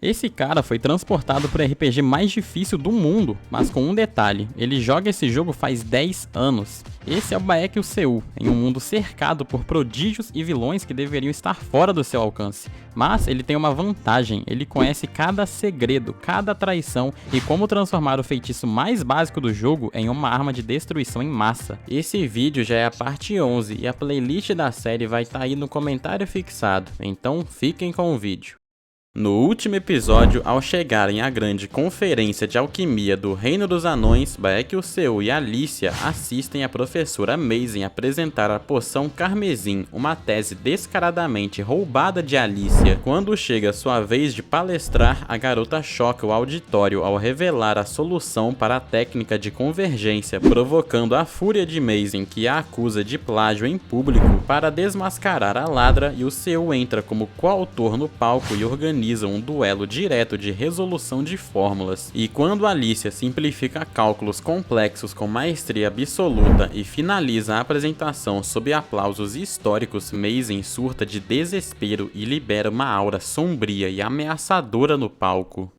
Esse cara foi transportado pro RPG mais difícil do mundo, mas com um detalhe, ele joga esse jogo faz 10 anos. Esse é o Baek Seu, em um mundo cercado por prodígios e vilões que deveriam estar fora do seu alcance. Mas ele tem uma vantagem, ele conhece cada segredo, cada traição e como transformar o feitiço mais básico do jogo em uma arma de destruição em massa. Esse vídeo já é a parte 11 e a playlist da série vai estar aí no comentário fixado, então fiquem com o vídeo. No último episódio, ao chegarem à grande conferência de alquimia do Reino dos Anões, Baek Seu e Alicia assistem a professora Meizen apresentar a poção Carmesim, uma tese descaradamente roubada de Alicia. Quando chega sua vez de palestrar, a garota choca o auditório ao revelar a solução para a técnica de convergência, provocando a fúria de Meizen, que a acusa de plágio em público. Para desmascarar a ladra, e o Seu entra como coautor no palco e organiza um duelo direto de resolução de fórmulas. E quando Alicia simplifica cálculos complexos com maestria absoluta e finaliza a apresentação sob aplausos históricos, Meizen surta de desespero e libera uma aura sombria e ameaçadora no palco.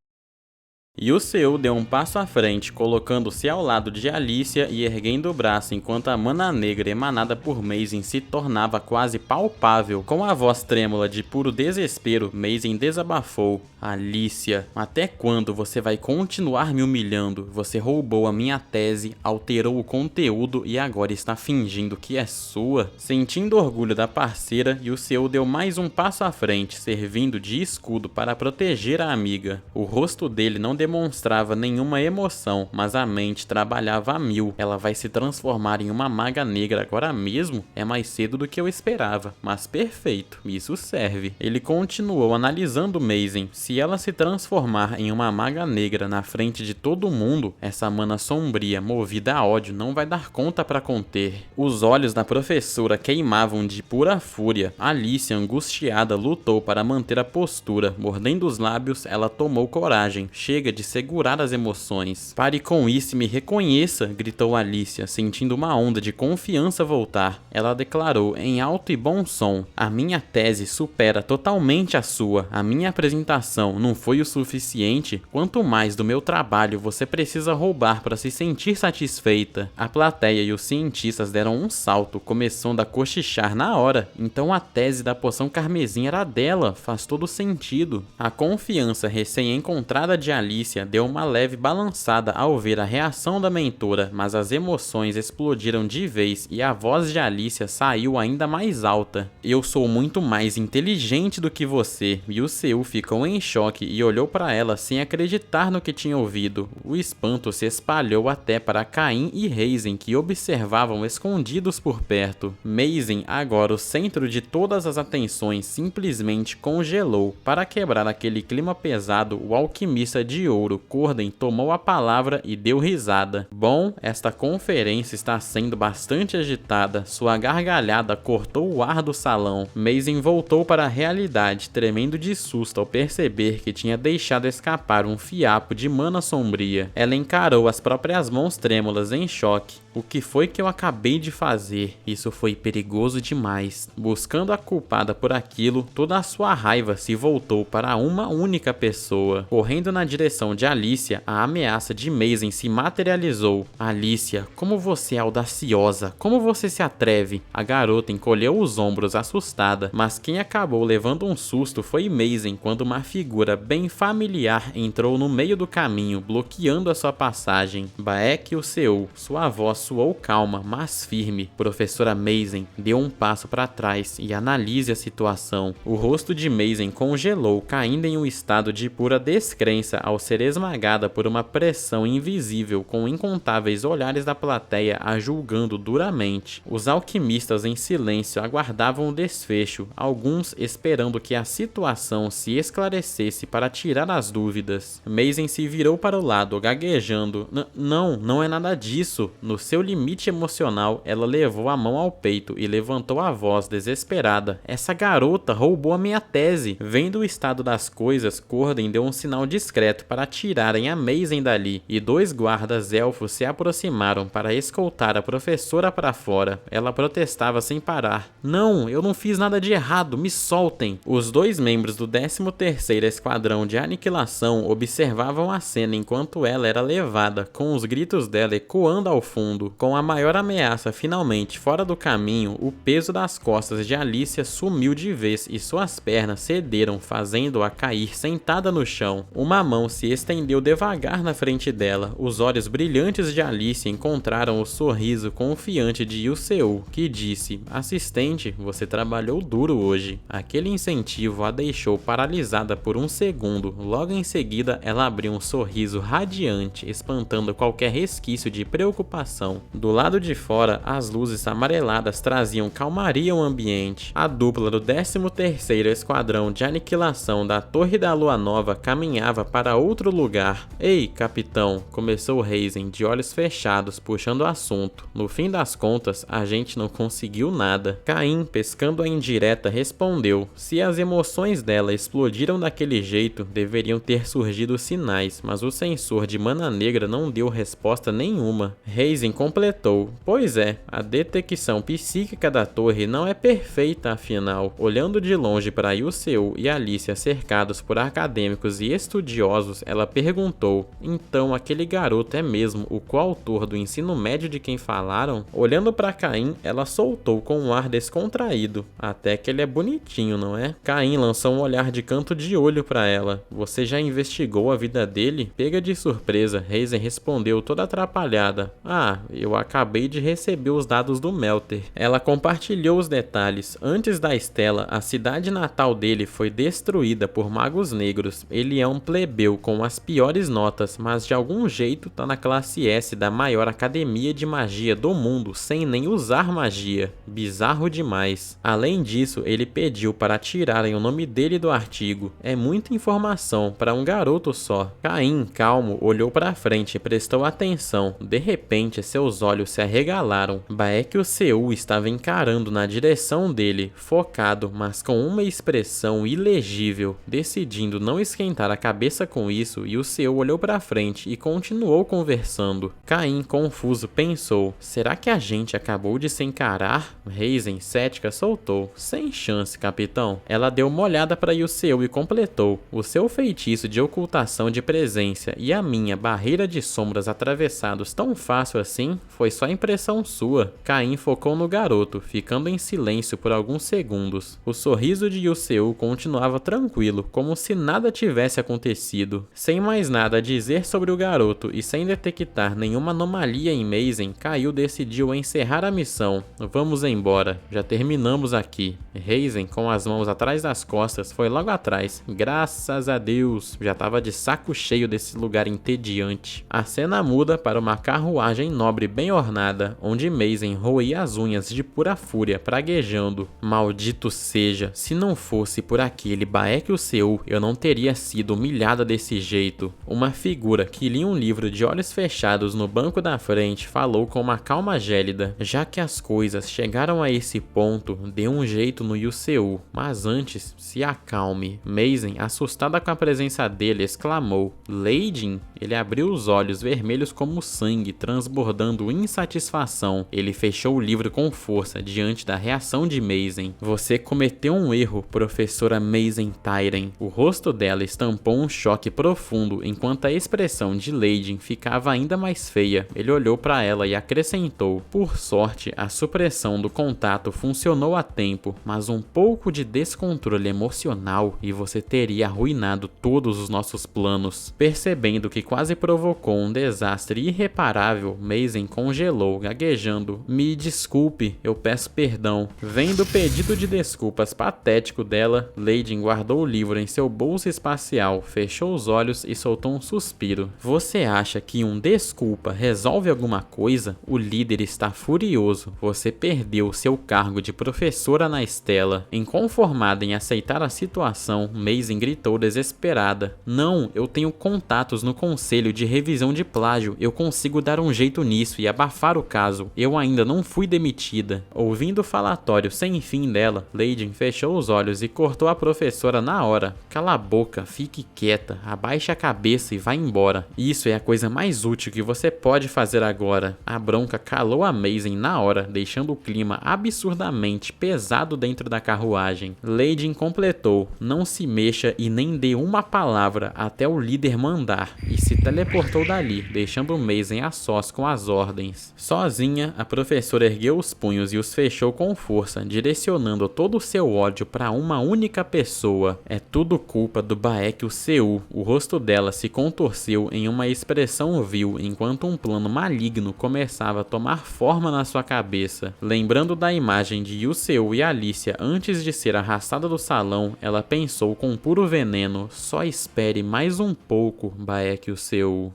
E o Seu deu um passo à frente, colocando-se ao lado de Alicia e erguendo o braço enquanto a mana negra emanada por Meizen se tornava quase palpável. Com a voz trêmula de puro desespero, Meizen desabafou: Alicia, até quando você vai continuar me humilhando? Você roubou a minha tese, alterou o conteúdo e agora está fingindo que é sua? Sentindo orgulho da parceira, o Seu deu mais um passo à frente, servindo de escudo para proteger a amiga. O rosto dele não demonstrava nenhuma emoção, mas a mente trabalhava a mil. Ela vai se transformar em uma maga negra agora mesmo? É mais cedo do que eu esperava, mas perfeito, isso serve. Ele continuou analisando Meizen. Se ela se transformar em uma maga negra na frente de todo mundo, essa mana sombria, movida a ódio, não vai dar conta para conter. Os olhos da professora queimavam de pura fúria. Alicia, angustiada, lutou para manter a postura. Mordendo os lábios, ela tomou coragem. Chega de segurar as emoções. Pare com isso e me reconheça, gritou Alicia, sentindo uma onda de confiança voltar. Ela declarou em alto e bom som: a minha tese supera totalmente a sua. A minha apresentação não foi o suficiente? Quanto mais do meu trabalho você precisa roubar para se sentir satisfeita? A plateia e os cientistas deram um salto, começando a cochichar na hora. Então a tese da poção carmesim era dela, faz todo sentido. A confiança recém-encontrada de Alicia deu uma leve balançada ao ver a reação da mentora, mas as emoções explodiram de vez e a voz de Alicia saiu ainda mais alta. Eu sou muito mais inteligente do que você. E o Seu ficou em choque e olhou para ela sem acreditar no que tinha ouvido. O espanto se espalhou até para Caim e Reizen, que observavam escondidos por perto. Meizen, agora o centro de todas as atenções, simplesmente congelou. Para quebrar aquele clima pesado, o alquimista de ouro, Corden, tomou a palavra e deu risada. Bom, esta conferência está sendo bastante agitada. Sua gargalhada cortou o ar do salão. Meizen voltou para a realidade, tremendo de susto ao perceber que tinha deixado escapar um fiapo de mana sombria. Ela encarou as próprias mãos trêmulas em choque. O que foi que eu acabei de fazer? Isso foi perigoso demais. Buscando a culpada por aquilo, toda a sua raiva se voltou para uma única pessoa. Correndo na direção de Alicia, a ameaça de Meizen se materializou. Alicia, como você é audaciosa! Como você se atreve? A garota encolheu os ombros assustada, mas quem acabou levando um susto foi Meizen quando uma figura bem familiar entrou no meio do caminho, bloqueando a sua passagem. Baek Seu, sua voz soou calma, mas firme. Professora Meizen deu um passo para trás e analise a situação. O rosto de Meizen congelou, caindo em um estado de pura descrença ao ser esmagada por uma pressão invisível, com incontáveis olhares da plateia a julgando duramente. Os alquimistas em silêncio aguardavam o desfecho, alguns esperando que a situação se esclarecesse para tirar as dúvidas. Meizen se virou para o lado, gaguejando: não é nada disso. No seu seu limite emocional, ela levou a mão ao peito e levantou a voz desesperada. Essa garota roubou a minha tese. Vendo o estado das coisas, Corden deu um sinal discreto para tirarem a Maisie dali, e 2 guardas elfos se aproximaram para escoltar a professora para fora. Ela protestava sem parar. Não, eu não fiz nada de errado, me soltem. Os 2 membros do 13º Esquadrão de Aniquilação observavam a cena enquanto ela era levada, com os gritos dela ecoando ao fundo. Com a maior ameaça finalmente fora do caminho, o peso das costas de Alicia sumiu de vez e suas pernas cederam, fazendo-a cair sentada no chão. Uma mão se estendeu devagar na frente dela. Os olhos brilhantes de Alicia encontraram o sorriso confiante de Yuseu, que disse: assistente, você trabalhou duro hoje. Aquele incentivo a deixou paralisada por um segundo. Logo em seguida, ela abriu um sorriso radiante, espantando qualquer resquício de preocupação. Do lado de fora, as luzes amareladas traziam calmaria ao ambiente. A dupla do 13º Esquadrão de Aniquilação da Torre da Lua Nova caminhava para outro lugar. Ei, capitão, começou Raisin, de olhos fechados, puxando o assunto. No fim das contas, a gente não conseguiu nada. Caim, pescando a indireta, respondeu. Se as emoções dela explodiram daquele jeito, deveriam ter surgido sinais, mas o sensor de mana negra não deu resposta nenhuma. Raisin completou. Pois é, a detecção psíquica da torre não é perfeita, afinal. Olhando de longe para Yuseu e Alicia cercados por acadêmicos e estudiosos, ela perguntou: então aquele garoto é mesmo o coautor do ensino médio de quem falaram? Olhando para Caim, ela soltou com um ar descontraído. Até que ele é bonitinho, não é? Caim lançou um olhar de canto de olho para ela. Você já investigou a vida dele? Pega de surpresa, Raisin respondeu toda atrapalhada. Ah, eu acabei de receber os dados do Melter. Ela compartilhou os detalhes. Antes da Estela, a cidade natal dele foi destruída por magos negros. Ele é um plebeu com as piores notas, mas de algum jeito tá na classe S da maior academia de magia do mundo, sem nem usar magia. Bizarro demais. Além disso, ele pediu para tirarem o nome dele do artigo. É muita informação para um garoto só. Caim, calmo, olhou para frente e prestou atenção. De repente, seus olhos se arregalaram. Baek-Yuseu estava encarando na direção dele, focado, mas com uma expressão ilegível. Decidindo não esquentar a cabeça com isso, Yuseu olhou para frente e continuou conversando. Caim, confuso, pensou: será que a gente acabou de se encarar? Raisin, cética, soltou: sem chance, capitão. Ela deu uma olhada para Yuseu e completou: o seu feitiço de ocultação de presença e a minha barreira de sombras atravessados tão fácil assim? Foi só impressão sua. Caim focou no garoto, ficando em silêncio por alguns segundos. O sorriso de Yuseu continuava tranquilo, como se nada tivesse acontecido. Sem mais nada a dizer sobre o garoto e sem detectar nenhuma anomalia em Maisie, Caio decidiu encerrar a missão. Vamos embora, já terminamos aqui. Raisin, com as mãos atrás das costas, foi logo atrás. Graças a Deus, já estava de saco cheio desse lugar entediante. A cena muda para uma carruagem nobre bem ornada, onde Maisie roía as unhas de pura fúria, praguejando: maldito seja, se não fosse por aquele Baek-Yuseu, eu não teria sido humilhada desse jeito. Uma figura que lia um livro de olhos fechados no banco da frente falou com uma calma gélida: já que as coisas chegaram a esse ponto, dê um jeito no Yuseu, mas antes, se acalme. Maisie, assustada com a presença dele, exclamou: Leidin? Ele abriu os olhos vermelhos como sangue, transbordando insatisfação. Ele fechou o livro com força diante da reação de Maisie. Você cometeu um erro, professora Maisie Tyrene. O rosto dela estampou um choque profundo, enquanto a expressão de Leidin ficava ainda mais feia. Ele olhou para ela e acrescentou: por sorte, a supressão do contato funcionou a tempo, mas um pouco de descontrole emocional e você teria arruinado todos os nossos planos. Percebendo que quase provocou um desastre irreparável, Maisie congelou, gaguejando: me desculpe, eu peço perdão. Vendo o pedido de desculpas patético dela, Leidin guardou o livro em seu bolso espacial, fechou os olhos e soltou um suspiro. Você acha que um desculpa resolve alguma coisa? O líder está furioso. Você perdeu seu cargo de professora na Estela. Inconformada em aceitar a situação, Maisie gritou desesperada: não, eu tenho contatos no conselho de revisão de plágio, eu consigo dar um jeito nisso. nisso e abafar o caso. Eu ainda não fui demitida. Ouvindo o falatório sem fim dela, Layden fechou os olhos e cortou a professora na hora. Cala a boca, fique quieta, abaixe a cabeça e vá embora. Isso é a coisa mais útil que você pode fazer agora. A bronca calou a Maisie na hora, deixando o clima absurdamente pesado dentro da carruagem. Layden completou: não se mexa e nem dê uma palavra até o líder mandar, e se teleportou dali, deixando Maisie a sós com as ordens. Sozinha, a professora ergueu os punhos e os fechou com força, direcionando todo o seu ódio para uma única pessoa. É tudo culpa do Baekhyun Seu. O rosto dela se contorceu em uma expressão vil enquanto um plano maligno começava a tomar forma na sua cabeça. Lembrando da imagem de Yuseu e Alicia antes de ser arrastada do salão, ela pensou com puro veneno: só espere mais um pouco, Baekhyun Seu.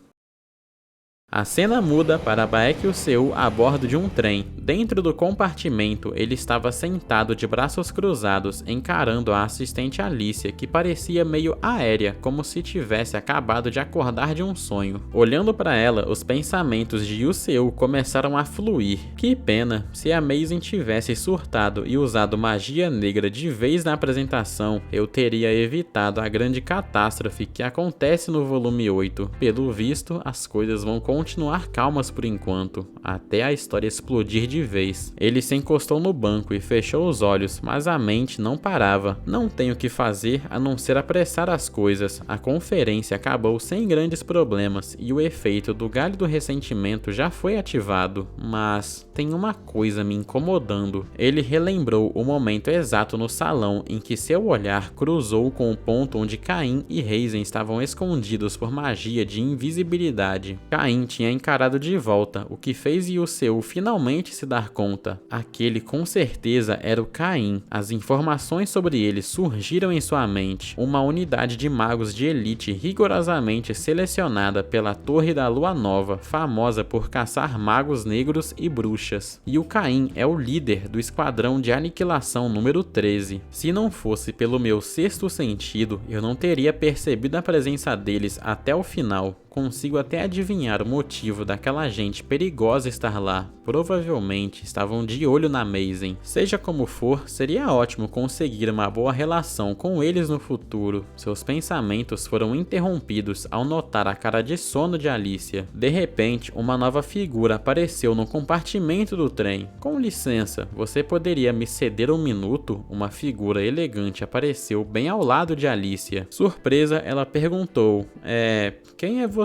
A cena muda para Baekhyun Seu a bordo de um trem. Dentro do compartimento, ele estava sentado de braços cruzados, encarando a assistente Alicia, que parecia meio aérea, como se tivesse acabado de acordar de um sonho. Olhando para ela, os pensamentos de Yuseu começaram a fluir. Que pena, se a Maisie tivesse surtado e usado magia negra de vez na apresentação, eu teria evitado a grande catástrofe que acontece no volume 8. Pelo visto, as coisas vão continuar calmas por enquanto, até a história explodir de vez. Ele se encostou no banco e fechou os olhos, mas a mente não parava. Não tenho o que fazer a não ser apressar as coisas. A conferência acabou sem grandes problemas e o efeito do galho do ressentimento já foi ativado, mas tem uma coisa me incomodando. Ele relembrou o momento exato no salão em que seu olhar cruzou com o ponto onde Caim e Reizen estavam escondidos por magia de invisibilidade. Caim tinha encarado de volta, o que fez Yuseu finalmente se dar conta. Aquele com certeza era o Caim. As informações sobre ele surgiram em sua mente. Uma unidade de magos de elite rigorosamente selecionada pela Torre da Lua Nova, famosa por caçar magos negros e bruxas. E o Caim é o líder do esquadrão de aniquilação número 13. Se não fosse pelo meu sexto sentido, eu não teria percebido a presença deles até o final. Consigo até adivinhar o motivo daquela gente perigosa estar lá. Provavelmente estavam de olho na Maisie. Seja como for, seria ótimo conseguir uma boa relação com eles no futuro. Seus pensamentos foram interrompidos ao notar a cara de sono de Alicia. De repente, uma nova figura apareceu no compartimento do trem. Com licença, você poderia me ceder um minuto? Uma figura elegante apareceu bem ao lado de Alicia. Surpresa, ela perguntou: quem é você?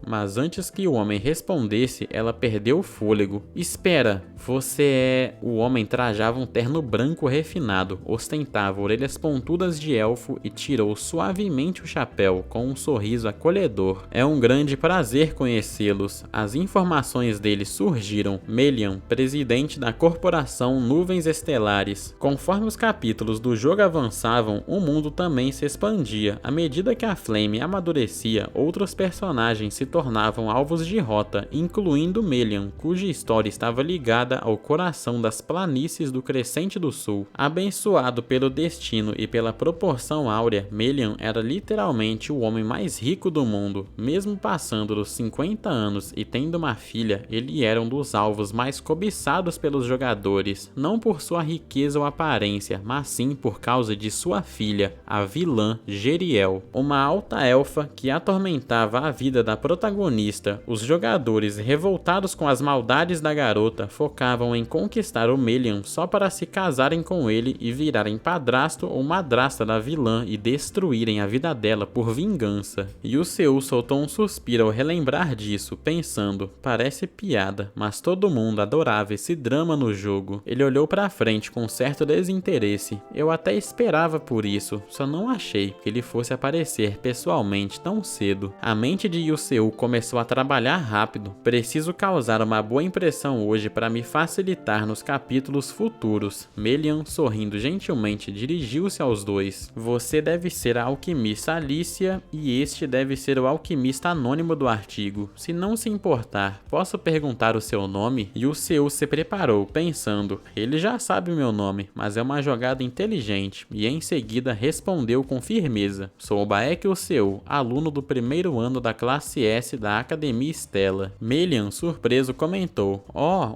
Mas antes que o homem respondesse, ela perdeu o fôlego. Espera, você é... O homem trajava um terno branco refinado, ostentava orelhas pontudas de elfo e tirou suavemente o chapéu, com um sorriso acolhedor. É um grande prazer conhecê-los. As informações dele surgiram. Melian, presidente da corporação Nuvens Estelares. Conforme os capítulos do jogo avançavam, o mundo também se expandia. À medida que a Flame amadurecia, outros personagens se tornavam alvos de rota, incluindo Melian, cuja história estava ligada ao coração das planícies do Crescente do Sul. Abençoado pelo destino e pela proporção áurea, Melian era literalmente o homem mais rico do mundo. Mesmo passando dos 50 anos e tendo uma filha, ele era um dos alvos mais cobiçados pelos jogadores, não por sua riqueza ou aparência, mas sim por causa de sua filha, a vilã Geriel, uma alta elfa que atormentava a vida da protagonista. Os jogadores, revoltados com as maldades da garota, focavam em conquistar o Melian só para se casarem com ele e virarem padrasto ou madrasta da vilã e destruírem a vida dela por vingança. Yuseu soltou um suspiro ao relembrar disso, pensando: parece piada, mas todo mundo adorava esse drama no jogo. Ele olhou pra frente com certo desinteresse. Eu até esperava por isso, só não achei que ele fosse aparecer pessoalmente tão cedo. A mente de Yuseu começou a trabalhar rápido. Preciso causar uma boa impressão hoje para me facilitar nos capítulos futuros. Melian, sorrindo gentilmente, dirigiu-se aos dois. Você deve ser a alquimista Alicia e este deve ser o alquimista anônimo do artigo. Se não se importar, posso perguntar o seu nome? E o Seu se preparou, pensando, ele já sabe o meu nome, mas é uma jogada inteligente, e em seguida respondeu com firmeza. Sou Baek Seu, aluno do primeiro ano da classe S da Academia Stella. Melian, surpreso, comentou,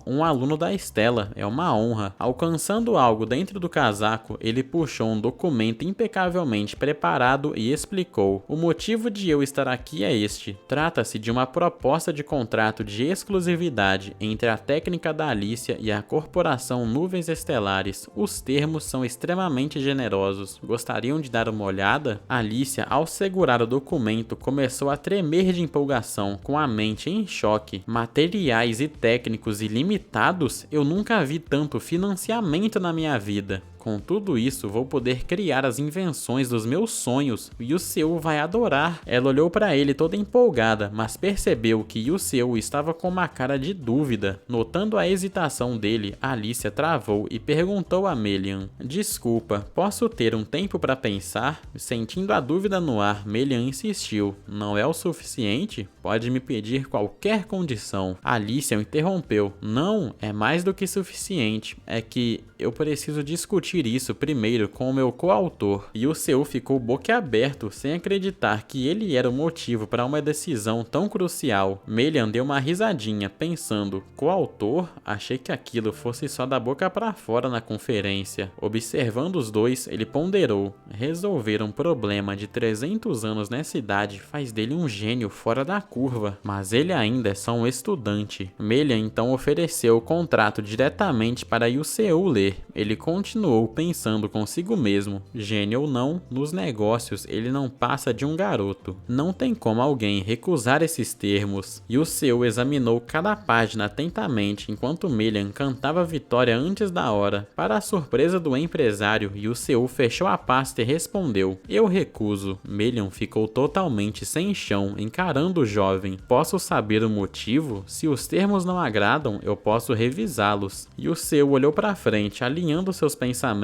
um aluno da Stella, é uma honra. Alcançando algo dentro do casaco, ele puxou um documento impecavelmente preparado e explicou, o motivo de eu estar aqui é este. Trata-se de uma proposta de contrato de exclusividade entre a técnica da Alicia e a corporação Nuvens Estelares. Os termos são extremamente generosos. Gostariam de dar uma olhada? Alicia, ao segurar o documento, começou a tremer de empolgação, com a mente em choque. Materiais e técnicos ilimitados? Eu nunca vi tanto financiamento na minha vida. Com tudo isso, vou poder criar as invenções dos meus sonhos e o Seu vai adorar. Ela olhou para ele toda empolgada, mas percebeu que o Seu estava com uma cara de dúvida. Notando a hesitação dele, Alicia travou e perguntou a Melian, desculpa, posso ter um tempo para pensar? Sentindo a dúvida no ar, Melian insistiu, não é o suficiente? Pode me pedir qualquer condição. Alicia o interrompeu, não, é mais do que suficiente, é que eu preciso discutir isso primeiro com o meu coautor. E o Seu ficou boquiaberto, sem acreditar que ele era o motivo para uma decisão tão crucial. Melian deu uma risadinha, pensando, coautor? Achei que aquilo fosse só da boca para fora na conferência. Observando os dois, ele ponderou, resolver um problema de 300 anos nessa idade faz dele um gênio fora da curva, mas ele ainda é só um estudante. Melian então ofereceu o contrato diretamente para Seu ler. Ele continuou pensando consigo mesmo, gênio ou não, nos negócios ele não passa de um garoto. Não tem como alguém recusar esses termos. E o Seu examinou cada página atentamente enquanto Melian cantava vitória antes da hora. Para a surpresa do empresário, o Seu fechou a pasta e respondeu, eu recuso. Melian ficou totalmente sem chão, encarando o jovem. Posso saber o motivo? Se os termos não agradam, eu posso revisá-los. E o Seu olhou para frente, alinhando seus pensamentos.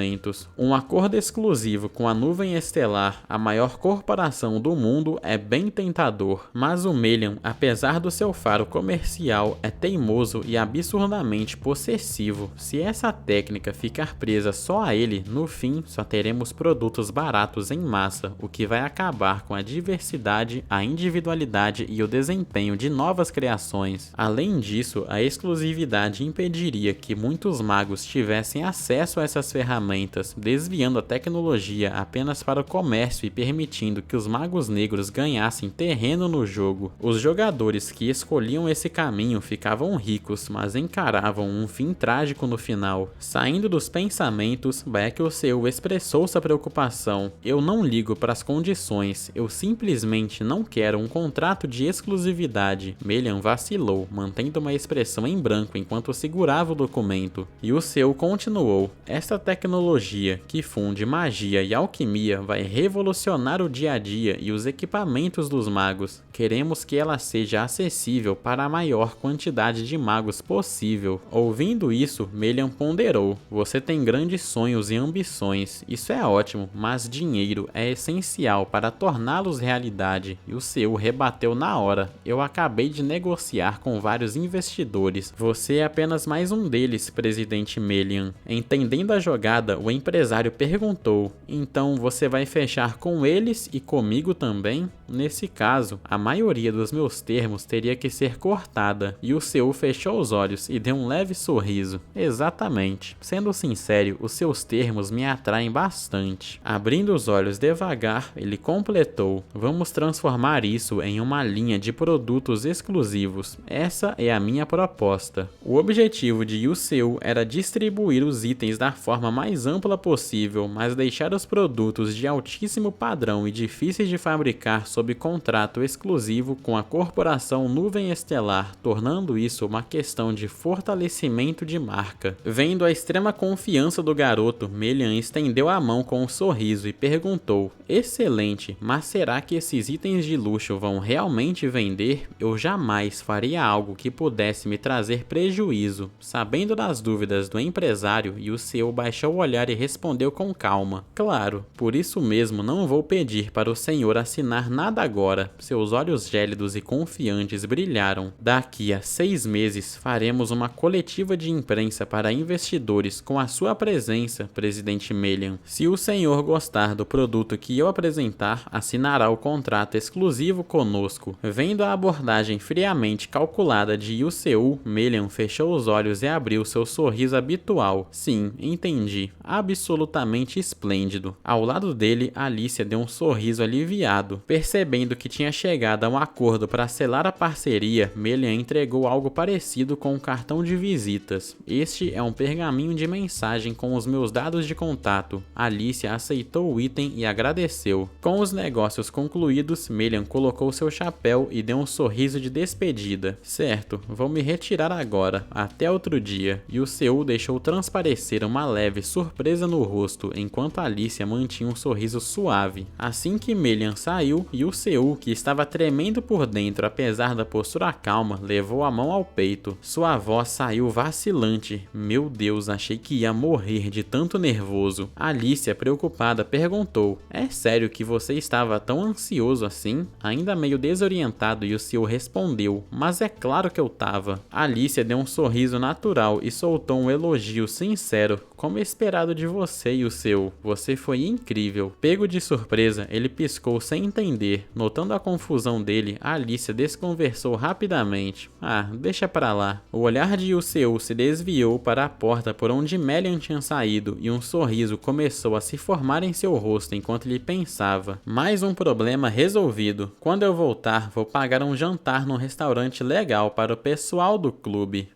Um acordo exclusivo com a Nuvem Estelar, a maior corporação do mundo, é bem tentador, mas o Melian, apesar do seu faro comercial, é teimoso e absurdamente possessivo. Se essa técnica ficar presa só a ele, no fim só teremos produtos baratos em massa, o que vai acabar com a diversidade, a individualidade e o desempenho de novas criações. Além disso, a exclusividade impediria que muitos magos tivessem acesso a essas ferramentas, desviando a tecnologia apenas para o comércio e permitindo que os magos negros ganhassem terreno no jogo. Os jogadores que escolhiam esse caminho ficavam ricos, mas encaravam um fim trágico no final. Saindo dos pensamentos, Baek Seu expressou sua preocupação. Eu não ligo para as condições, eu simplesmente não quero um contrato de exclusividade. Melian vacilou, mantendo uma expressão em branco enquanto segurava o documento. E o Seu continuou, esta tecnologia, que funde magia e alquimia, vai revolucionar o dia a dia e os equipamentos dos magos. Queremos que ela seja acessível para a maior quantidade de magos possível. Ouvindo isso, Melian ponderou, você tem grandes sonhos e ambições, isso é ótimo, mas dinheiro é essencial para torná-los realidade. E o Seu rebateu na hora, eu acabei de negociar com vários investidores, você é apenas mais um deles, presidente Melian. Entendendo a jogada, o empresário perguntou, então você vai fechar com eles e comigo também? Nesse caso, a maioria dos meus termos teria que ser cortada. E o Seu fechou os olhos e deu um leve sorriso. Exatamente. Sendo sincero, os seus termos me atraem bastante. Abrindo os olhos devagar, ele completou, vamos transformar isso em uma linha de produtos exclusivos. Essa é a minha proposta. O objetivo de Seu era distribuir os itens da forma mais ampla possível, mas deixar os produtos de altíssimo padrão e difíceis de fabricar sob contrato exclusivo com a corporação Nuvem Estelar, tornando isso uma questão de fortalecimento de marca. Vendo a extrema confiança do garoto, Melian estendeu a mão com um sorriso e perguntou: excelente, mas será que esses itens de luxo vão realmente vender? Eu jamais faria algo que pudesse me trazer prejuízo. Sabendo das dúvidas do empresário, Yuseo baixou o olhar e respondeu com calma: claro, por isso mesmo não vou pedir para o senhor assinar nada agora. Seus olhos gélidos e confiantes brilharam. Daqui a 6 meses faremos uma coletiva de imprensa para investidores com a sua presença, presidente Melian. Se o senhor gostar do produto que eu apresentar, assinará o contrato exclusivo conosco. Vendo a abordagem friamente calculada de Yuseo, Melian fechou os olhos e abriu seu sorriso habitual. Sim, entendi. Absolutamente esplêndido. Ao lado dele, Alicia deu um sorriso aliviado. Percebendo que tinha chegado a um acordo para selar a parceria, Melian entregou algo parecido com um cartão de visitas. Este é um pergaminho de mensagem com os meus dados de contato. Alicia aceitou o item e agradeceu. Com os negócios concluídos, Melian colocou seu chapéu e deu um sorriso de despedida. Certo, vou me retirar agora. Até outro dia. E o Seu deixou transparecer uma leve surpresa no rosto, enquanto Alicia mantinha um sorriso suave. Assim que Melian saiu, e o Seu, que estava tremendo por dentro apesar da postura calma, levou a mão ao peito. Sua voz saiu vacilante. Meu Deus, achei que ia morrer de tanto nervoso. Alicia, preocupada, perguntou: é sério que você estava tão ansioso assim? Ainda meio desorientado, Yuseo respondeu: mas é claro que eu tava. Alicia deu um sorriso natural e soltou um elogio sincero. Como esperado de você, Yuseo. Você foi incrível. Pego de surpresa, ele piscou sem entender. Notando a confusão dele, Alicia desconversou rapidamente. Ah, deixa pra lá. O olhar de Yuseo se desviou para a porta por onde Melian tinha saído e um sorriso começou a se formar em seu rosto enquanto ele pensava. Mais um problema resolvido. Quando eu voltar, vou pagar um jantar num restaurante legal para o pessoal do clube.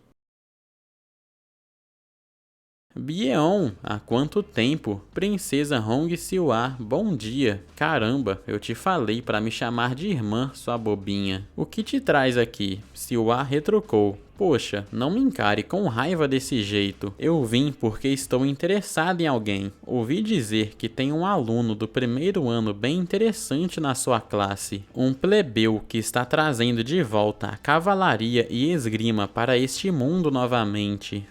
Bieon, há quanto tempo? Princesa Hong Siwa, bom dia. Caramba, eu te falei para me chamar de irmã, sua bobinha. O que te traz aqui? Siwa retrucou. Poxa, não me encare com raiva desse jeito. Eu vim porque estou interessado em alguém. Ouvi dizer que tem um aluno do primeiro ano bem interessante na sua classe. Um plebeu que está trazendo de volta a cavalaria e esgrima para este mundo novamente.